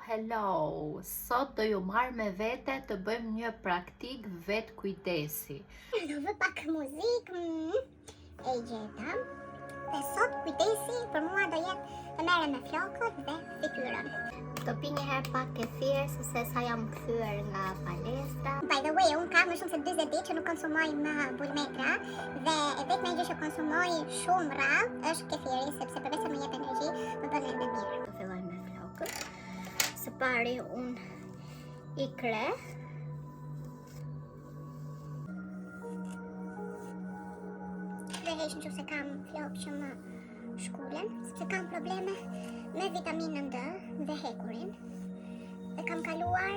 Hello! Sot do ju marrë me vete të bëjmë një praktik vetë kujdesi. Do vë pak muzikë, e gjeta. Dhe sot kujdesi për mua do jetë të merrem me flokët dhe fytyrën. Do pi një herë pak kefir, se sa jam kthyer nga palestra. By the way, unë kam më shumë se 40 ditë që nuk konsumoj më bulmetra dhe e vetmja gjë që konsumoj shumë rrallë është kefiri, sepse përveç se më jep energji, më bën edhe mirë. Do filloj me flokët. Së pari unë i kre. Dhe heq nëse kam flokë që më shkulen, sepse kam probleme me vitaminën D dhe hekurin. Dhe kam kaluar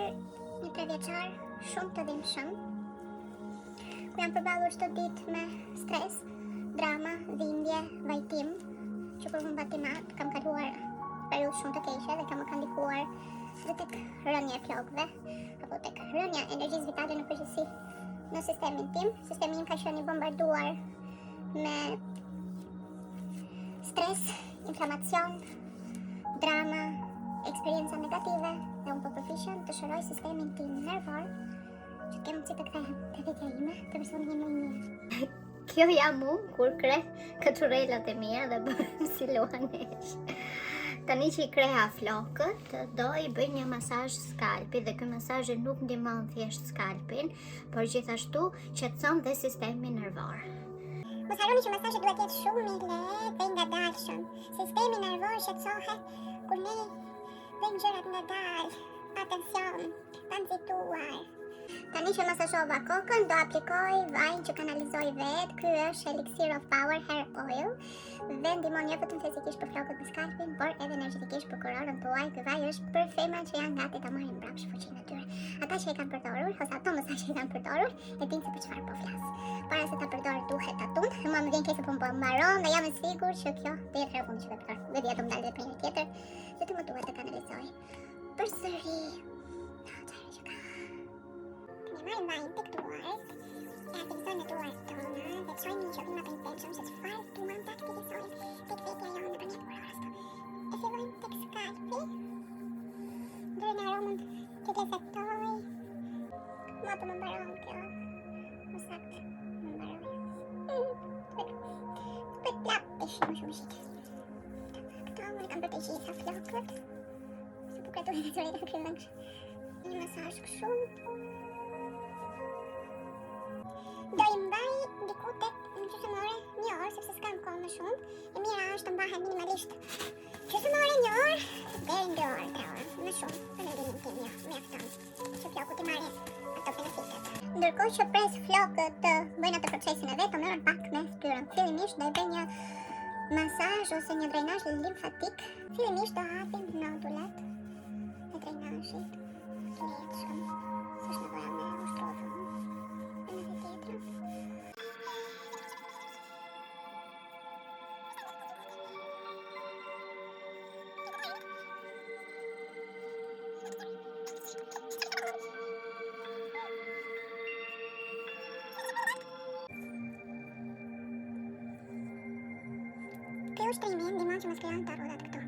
një 3 vjeçar shumë të dhimbshëm, ku jam përballur çdo ditë me stres, drama, dhimbje, vajtim, që për mbatimat kam kaluar periudhë shumë të keqe dhe kam ndikuar dhe tek rënja e flokëve, apo tek rënja e energjisë vitale në përgjithësi në sistemin tim. Sistemi im ka qenë i bombarduar me stres, inflamacion, drama, eksperienca negative dhe unë po përpiqem të shëroj sistemin tim nervor që kem mundësi të kthehem te vetja ime, te personi im më i mirë. Kjo jam unë kur kre këturelat e mia dhe bërëm si luanesh. Tani që i kreha flokët, do i bëj një masazh skalpi dhe ky masazh nuk ndihmon thjesht skalpin, por gjithashtu qetëson dhe sistemin nervor. Mos harroni që masazhi duhet jetë shumë i lehtë dhe i ngadalshëm. Sistemi nervor shqetësohet kur ne bëjmë gjërat ngadalë, pa tension, pa nxituar. Tani që masazhova kokën, do aplikoj vajin që kanalizoj vetë. Ky është Elixir of Power Hair Oil dhe ndihmon jo vetëm fizikisht për flokët me skalpin, por edhe energjetikisht për kurorën tuaj. Ky vaj është për femrat që janë gati ta marrin mbrapsht fuqinë e tyre. Ata që e kanë përdorur, ose ato mësa që e kanë përdorur, e dinë se për çfarë po flas. Para se ta përdor duhet ta tund. Mua më vjen keq se po mbaron dhe jam e sigurt që kjo do jetë herë fundit që ta përdor. Vetë do ndalë për një tjetër, vetëm më duhet të kanalizoj. Përsëri. Marrim vajin tek duart, e aktivizojmë duart tona dhe të shojmë një qëllim të intenshëm se çfarë duam të aktivizojmë tek vetja jonë nëpërmjet kurorës. E fillojmë tek skalpi, ndërën aromën që lezetoj. Mua po më mbaron kjo, më saktë më mbaron. Duhet plapësh më shumë shit. Këto më kam për të gjitha flokët, se po kretu e të të kryllëngsh. Një masazh kështu. Do i mbaj diku tek gjysmore një orë, sepse s'kam kohë më shumë. E mira është të mbahet minimalisht gjysmore një orë deri në 2 orë, 3 orë, më shumë. Për mendimin tim, jo, mjafton që flokët i marrin ato benefitet. Ndërkohë që pres flokët të bëjnë atë procesin e vet, të merren pak me fytyrën. Fillimisht do i bëj një masazh ose një drenazh limfatik. Fillimisht do hapim nodulat e drenazhit. Lehtësisht, s'është nevoja me ushtrova. Ky ushtrimi ndihmon që mos krijohen të rrudhat këtu.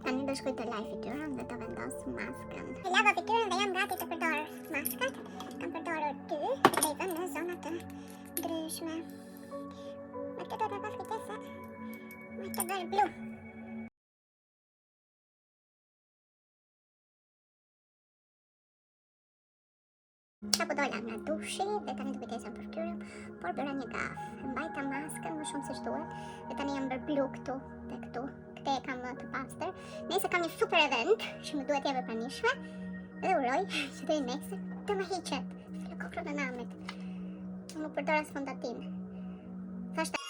Tani do shkoj të laj fytyrën dhe të vendos maskën. E lava fytyrën dhe jam gati të përdor maskat. Kam përdorur 2 dhe i vëm në zona të ndryshme. Me këtë do të pas kujtesa me të bërë blu. Apo dola nga dushi dhe tani do kujtesem për fytyrën, por bëra një gaf. Mbajta maskën më shumë se duhet dhe tani jam bërë blu këtu dhe këtu. Këtë e kam të pastër. Nëse kam një super event që më duhet jeve pranishme, dhe uroj që deri nesër të më hiqet flokokrën e namit. Më përdor as fondatin. Thashta.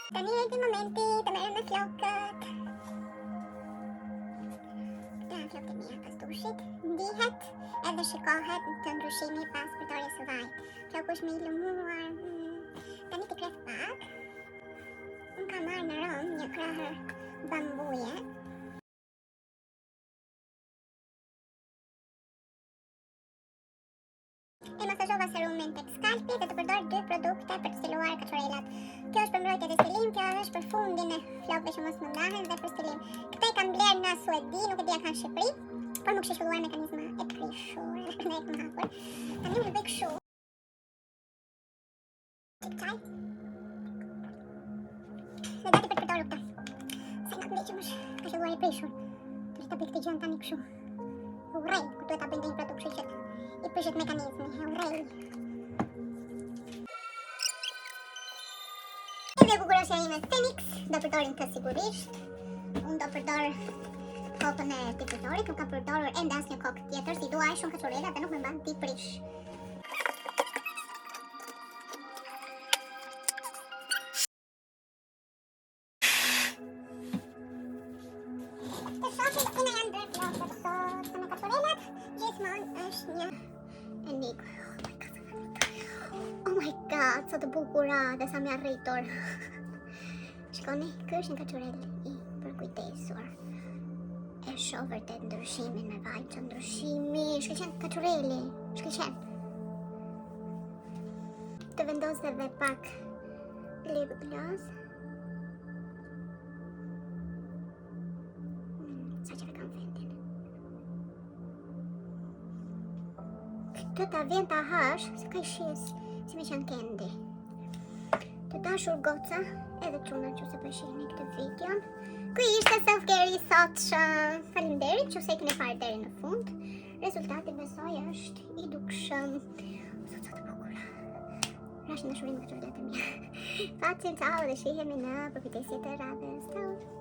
Tani e momenti të merrem me flokët. Këta flokët e mia pas dushit. Ndihet edhe shikohet të ndryshimi pas përdorjes së vajit. Floku është më i lumuar. Tani të kreth pak. Unë kam marrë në rëmë një krahër bambuje dozova serumin tek skalpi dhe të përdor 2 produkte për të stiluar kaçorelat. Kjo është për mbrojtje dhe stilim, kjo është për fundin e flokëve që mos më ndahen dhe për stilim. Këta i kam bler në Suedi, nuk e di a kanë në Shqipëri, por më kishte filluar mekanizma e prishur. Ne e kam hapur. Tani unë bëj kështu. Çaj. Në dati për të përdorur këta. Se nga këndej që më ka filluar e prishur. Të ta bëj këtë gjën tani kështu. Urrej, kur duhet ta bëj ndonjë produkt që i prishet mekanizmi. Urrej. Edhe kukurosja ime Phoenix, do përdorin të sigurisht. Unë do përdor kokën e difuzorit, nuk kam përdorur ende asnjë kokë tjetër, si dua shumë kaçorela dhe nuk më mban ti prish. Të shoqin ina janë bërë flokët sot, me kaçorelat gjithmonë është një enigmë. Oh my god, sa të bukura dhe sa më arritur. Shikoni, ky është një kaçorel i përkujdesur. E shoh vërtet ndryshimin me vaj të ndryshimi. Shkëlqen kaçoreli, shkëlqen. Të vendos edhe pak lip gloss. Sa që kam vendin. Këtë ta vjen ta hash, se ka i shes, si me qenë kendi. Të dashur goca, edhe çuna që se përshihni këtë videon. Ky ishte self-care i sotshëm. Faleminderit që se keni parë deri në fund. Rezultati besoj është i dukshëm. Sot të bukura. Rashin në shurim këtë vletë mja. Facim, ciao dhe shihemi në përkujtesje të radhës. Ciao.